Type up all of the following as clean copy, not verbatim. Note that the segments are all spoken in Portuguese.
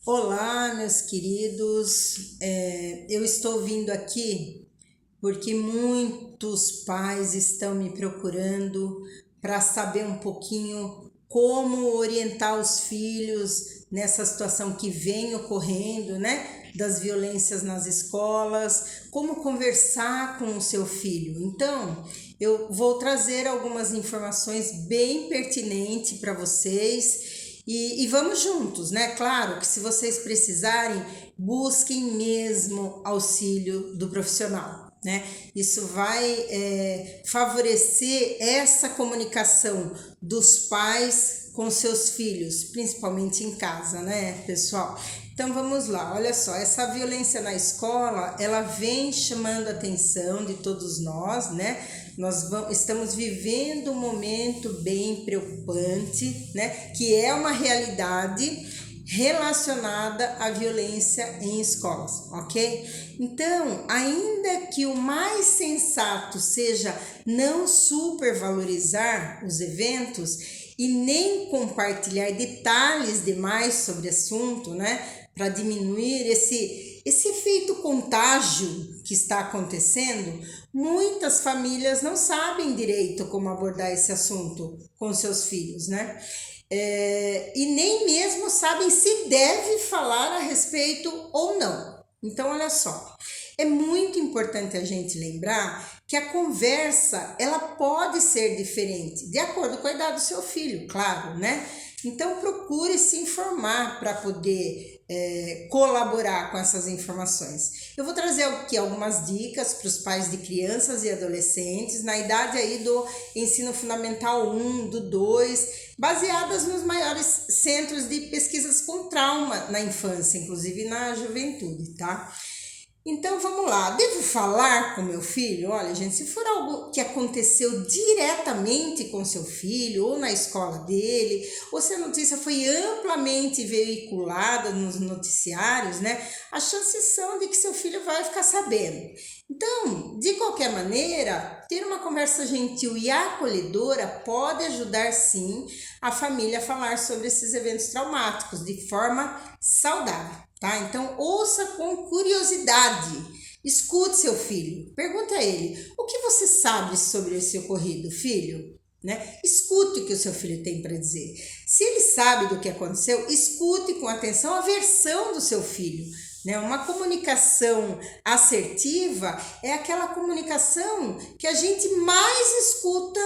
Olá, meus queridos. Eu estou vindo aqui porque muitos pais estão me procurando para saber um pouquinho como orientar os filhos nessa situação que vem ocorrendo, né? Das violências nas escolas, como conversar com o seu filho. Então, eu vou trazer algumas informações bem pertinentes para vocês e vamos juntos, né? Claro que se vocês precisarem, busquem mesmo auxílio do profissional, né? Isso vai favorecer essa comunicação dos pais com seus filhos, principalmente em casa, né, pessoal? Então vamos lá, olha só, essa violência na escola, ela vem chamando a atenção de todos nós, né? Estamos vivendo um momento bem preocupante, né? Que é uma realidade relacionada à violência em escolas, ok? Então, ainda que o mais sensato seja não supervalorizar os eventos e nem compartilhar detalhes demais sobre o assunto, né? Para diminuir esse efeito contágio que está acontecendo, muitas famílias não sabem direito como abordar esse assunto com seus filhos, né? E nem mesmo sabem se deve falar a respeito ou não. Então, olha só, é muito importante a gente lembrar que a conversa ela pode ser diferente, de acordo com a idade do seu filho, claro, né? Então, procure se informar para poder colaborar com essas informações. Eu vou trazer aqui algumas dicas para os pais de crianças e adolescentes na idade aí do ensino fundamental 1, do 2, baseadas nos maiores centros de pesquisas com trauma na infância, inclusive na juventude, tá? Então vamos lá, devo falar com meu filho? Olha, gente, se for algo que aconteceu diretamente com seu filho ou na escola dele, ou se a notícia foi amplamente veiculada nos noticiários, né? As chances são de que seu filho vai ficar sabendo. Então, de qualquer maneira, ter uma conversa gentil e acolhedora pode ajudar sim a família a falar sobre esses eventos traumáticos de forma saudável. Tá? Então, ouça com curiosidade, escute seu filho, pergunte a ele, o que você sabe sobre esse ocorrido, filho? Né? Escute o que o seu filho tem para dizer. Se ele sabe do que aconteceu, escute com atenção a versão do seu filho. Né? Uma comunicação assertiva é aquela comunicação que a gente mais escuta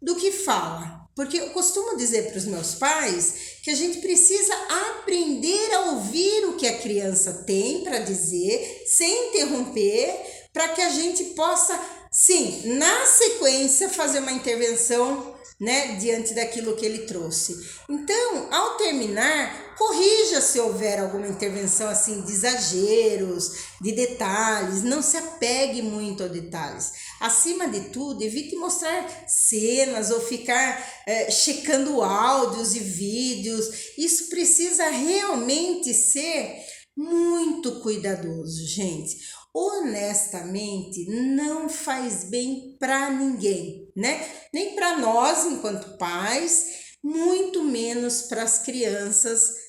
do que fala. Porque eu costumo dizer para os meus pais que a gente precisa aprender a ouvir o que a criança tem para dizer, sem interromper, para que a gente possa, sim, na sequência, fazer uma intervenção, né, diante daquilo que ele trouxe. Então, ao terminar, corrija se houver alguma intervenção assim de exageros, de detalhes, não se apegue muito a detalhes. Acima de tudo, evite mostrar cenas ou ficar checando áudios e vídeos. Isso precisa realmente ser muito cuidadoso, gente. Honestamente, não faz bem para ninguém, né? Nem para nós, enquanto pais, muito menos para as crianças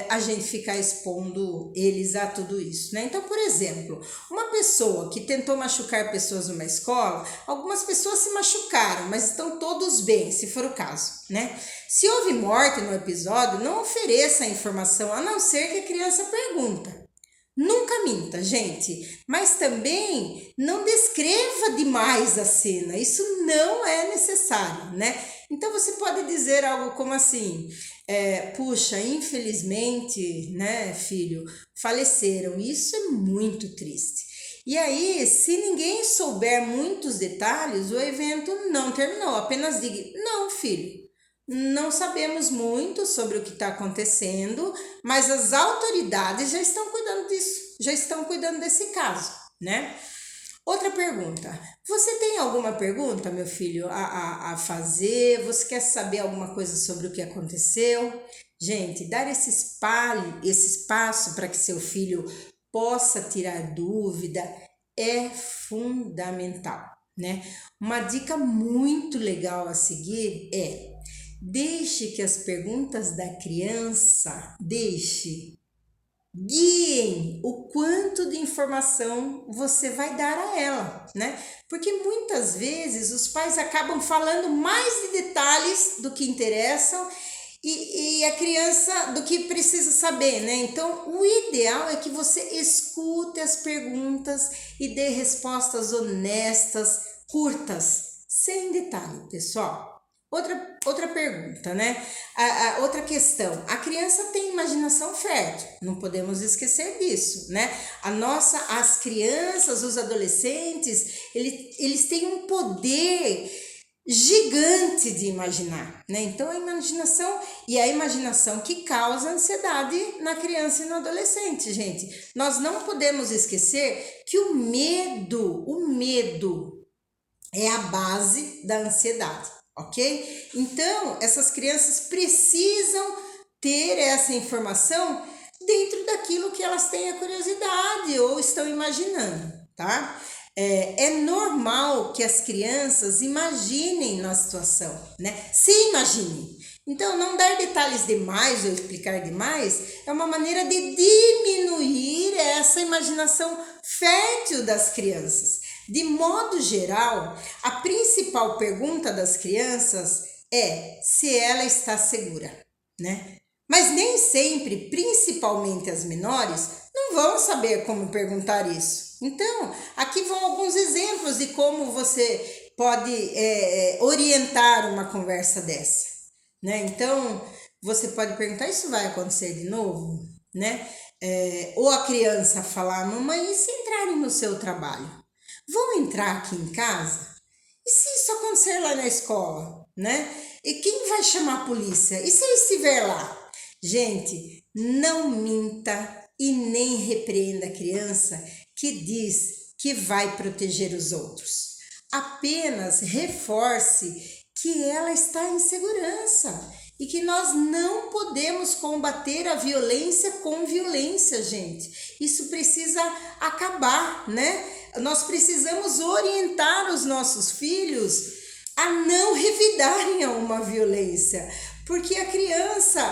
a gente ficar expondo eles a tudo isso, né? Então, por exemplo, uma pessoa que tentou machucar pessoas numa escola, algumas pessoas se machucaram, mas estão todos bem, se for o caso, né? Se houve morte no episódio, não ofereça a informação, a não ser que a criança pergunta. Nunca minta, gente, mas também não descreva demais a cena, isso não é necessário, né? Então você pode dizer algo como assim: puxa, infelizmente, né, filho, faleceram, isso é muito triste. E aí, se ninguém souber muitos detalhes, o evento não terminou, apenas diga: não, filho. Não sabemos muito sobre o que está acontecendo, mas as autoridades já estão cuidando disso, já estão cuidando desse caso, né? Outra pergunta. Você tem alguma pergunta, meu filho, a fazer? Você quer saber alguma coisa sobre o que aconteceu? Gente, dar esse espaço para que seu filho possa tirar dúvida é fundamental, né? Uma dica muito legal a seguir deixe que as perguntas da criança, deixe. guiem o quanto de informação você vai dar a ela, né? Porque muitas vezes os pais acabam falando mais de detalhes do que interessam e a criança do que precisa saber, né? Então, o ideal é que você escute as perguntas e dê respostas honestas, curtas, sem detalhe, pessoal. Outra pergunta, né? Outra questão. A criança tem imaginação fértil, não podemos esquecer disso, né? As crianças, os adolescentes, eles têm um poder gigante de imaginar, né? Então a imaginação que causa ansiedade na criança e no adolescente, gente. Nós não podemos esquecer que o medo é a base da ansiedade, ok? Então, essas crianças precisam ter essa informação dentro daquilo que elas têm a curiosidade ou estão imaginando, tá? É normal que as crianças imaginem na situação, né? Se imaginem. Então, não dar detalhes demais ou explicar demais é uma maneira de diminuir essa imaginação fértil das crianças. De modo geral, a principal pergunta das crianças é se ela está segura, né? Mas nem sempre, principalmente as menores, não vão saber como perguntar isso. Então, aqui vão alguns exemplos de como você pode orientar uma conversa dessa, né? Então, você pode perguntar, isso vai acontecer de novo, né? Ou a criança falar, mamãe, e se entrarem no seu trabalho? Vão entrar aqui em casa? E se isso acontecer lá na escola, né? E quem vai chamar a polícia? E se ele estiver lá? Gente, não minta e nem repreenda a criança que diz que vai proteger os outros. Apenas reforce que ela está em segurança e que nós não podemos combater a violência com violência, gente. Isso precisa acabar, né? Nós precisamos orientar os nossos filhos a não revidarem a uma violência, porque a criança,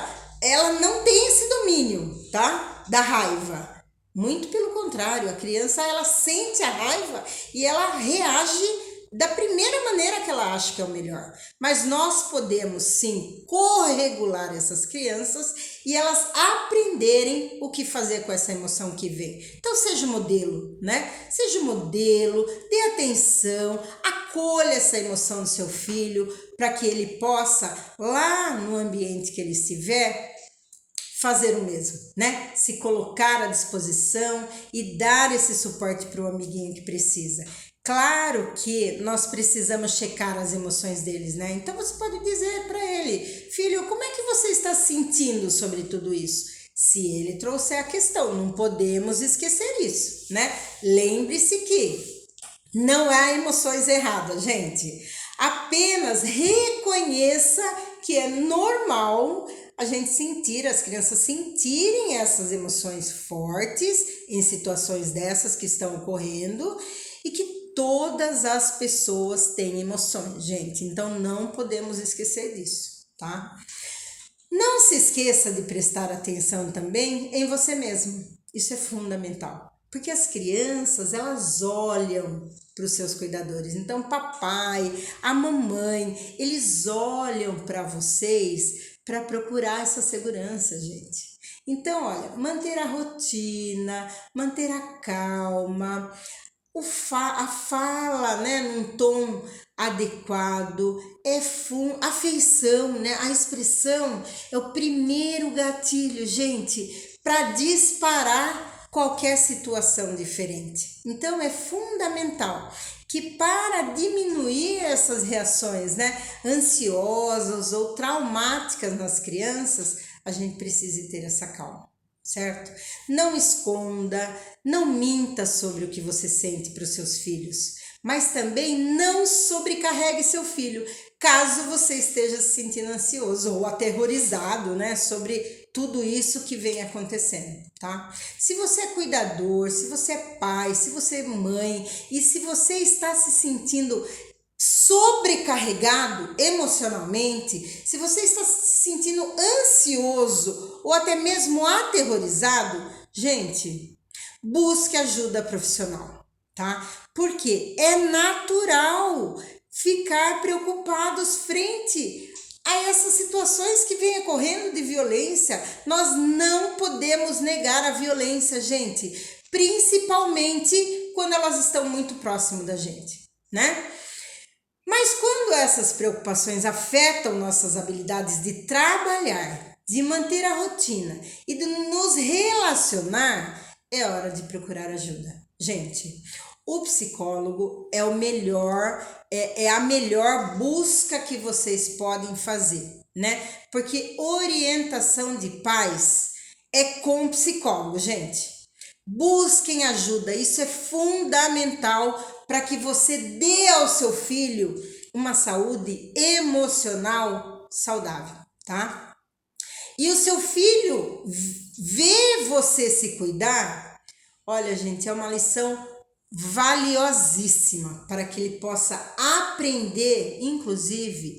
ela não tem esse domínio, tá? Da raiva. Muito pelo contrário, a criança, ela sente a raiva e ela reage da primeira maneira que ela acha que é o melhor. Mas nós podemos sim corregular essas crianças e elas aprenderem o que fazer com essa emoção que vem. Então seja modelo, né? Seja modelo, dê atenção, acolha essa emoção do seu filho para que ele possa, lá no ambiente que ele estiver, fazer o mesmo, né? Se colocar à disposição e dar esse suporte para o amiguinho que precisa. Claro que nós precisamos checar as emoções deles, né? Então você pode dizer para ele, filho, como é que você está sentindo sobre tudo isso? Se ele trouxer a questão, não podemos esquecer isso, né? Lembre-se que não há emoções erradas, gente. Apenas reconheça que é normal a gente sentir, as crianças sentirem essas emoções fortes em situações dessas que estão ocorrendo e que todas as pessoas têm emoções, gente. Então não podemos esquecer disso, tá? Não se esqueça de prestar atenção também em você mesmo. Isso é fundamental. Porque as crianças, elas olham para os seus cuidadores. Então, papai, a mamãe, eles olham para vocês para procurar essa segurança, gente. Então, olha, manter a rotina, manter a calma, a fala, né, num tom adequado, afeição, né? A expressão é o primeiro gatilho, gente, para disparar qualquer situação diferente. Então é fundamental que para diminuir essas reações, né, ansiosas ou traumáticas nas crianças, a gente precisa ter essa calma, certo? Não esconda, não minta sobre o que você sente para os seus filhos, mas também não sobrecarregue seu filho, caso você esteja se sentindo ansioso ou aterrorizado, né, sobre tudo isso que vem acontecendo, tá? Se você é cuidador, se você é pai, se você é mãe e se você está se sentindo sobrecarregado emocionalmente, se você está se sentindo ansioso ou até mesmo aterrorizado, gente, busque ajuda profissional, tá? Porque é natural ficar preocupados frente a essas situações que vêm ocorrendo de violência. Nós não podemos negar a violência, gente, principalmente quando elas estão muito próximo da gente, né? Mas quando essas preocupações afetam nossas habilidades de trabalhar, de manter a rotina e de nos relacionar, é hora de procurar ajuda. Gente, o psicólogo é o melhor, é a melhor busca que vocês podem fazer, né? Porque orientação de pais é com psicólogo, gente. Busquem ajuda, isso é fundamental para que você dê ao seu filho uma saúde emocional saudável, tá? E o seu filho ver você se cuidar, olha, gente, é uma lição valiosíssima para que ele possa aprender, inclusive,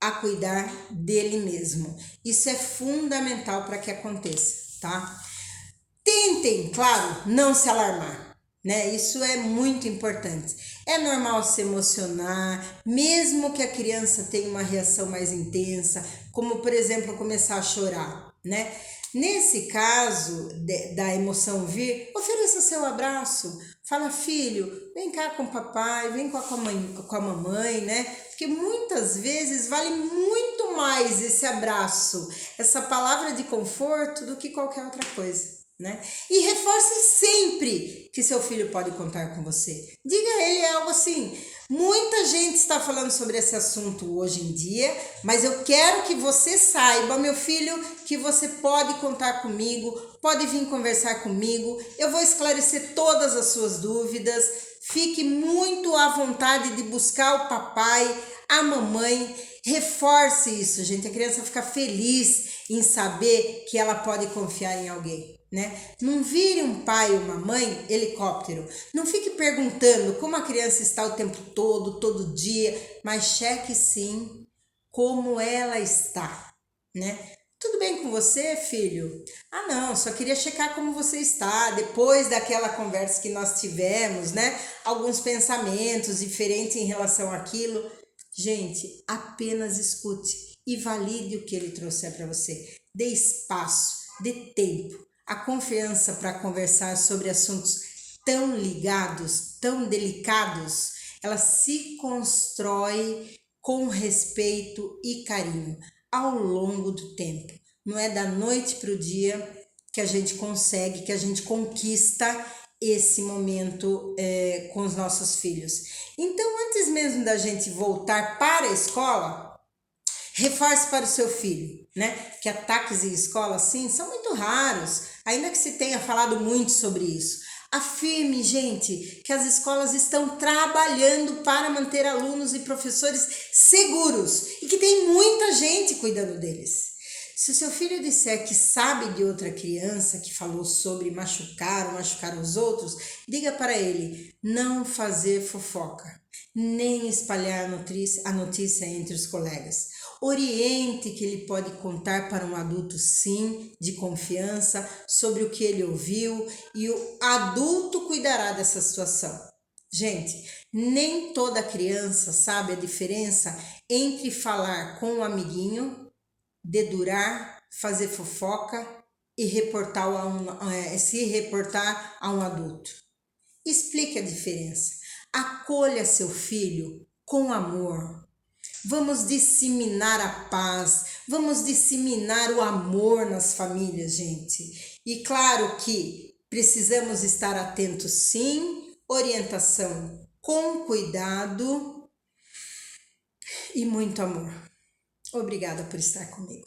a cuidar dele mesmo. Isso é fundamental para que aconteça, tá? Tentem, claro, não se alarmar, né? Isso é muito importante. É normal se emocionar, mesmo que a criança tenha uma reação mais intensa, como por exemplo começar a chorar, né? Nesse caso da emoção vir, ofereça seu abraço. Fala, filho, vem cá com o papai, vem com a mamãe, né? Porque muitas vezes vale muito mais esse abraço, essa palavra de conforto do que qualquer outra coisa, né? E reforce sempre que seu filho pode contar com você. Diga a ele algo assim. Muita gente está falando sobre esse assunto hoje em dia, mas eu quero que você saiba, meu filho, que você pode contar comigo, pode vir conversar comigo, eu vou esclarecer todas as suas dúvidas. Fique muito à vontade de buscar o papai, a mamãe. Reforce isso, gente. A criança fica feliz em saber que ela pode confiar em alguém, né? Não vire um pai ou uma mãe helicóptero. Não fique perguntando como a criança está o tempo todo dia, mas cheque sim como ela está, né? Tudo bem com você, filho? Ah, não, só queria checar como você está, depois daquela conversa que nós tivemos, né? Alguns pensamentos diferentes em relação àquilo. Gente, apenas escute e valide o que ele trouxer para você. Dê espaço, dê tempo, a confiança para conversar sobre assuntos tão ligados, tão delicados. Ela se constrói com respeito e carinho ao longo do tempo. Não é da noite para o dia que a gente consegue, que a gente conquista esse momento com os nossos filhos. Então, antes mesmo da gente voltar para a escola, reforce para o seu filho, né? Que ataques em escola, sim, são muito raros, ainda que se tenha falado muito sobre isso. Afirme, gente, que as escolas estão trabalhando para manter alunos e professores seguros e que tem muita gente cuidando deles. Se o seu filho disser que sabe de outra criança que falou sobre machucar os outros, diga para ele não fazer fofoca, nem espalhar a notícia entre os colegas. Oriente que ele pode contar para um adulto, sim, de confiança, sobre o que ele ouviu e o adulto cuidará dessa situação. Gente, nem toda criança sabe a diferença entre falar com um amiguinho, dedurar, fazer fofoca e se reportar a um adulto. Explique a diferença. Acolha seu filho com amor. Vamos disseminar a paz, vamos disseminar o amor nas famílias, gente. E claro que precisamos estar atentos, sim, orientação com cuidado e muito amor. Obrigada por estar comigo.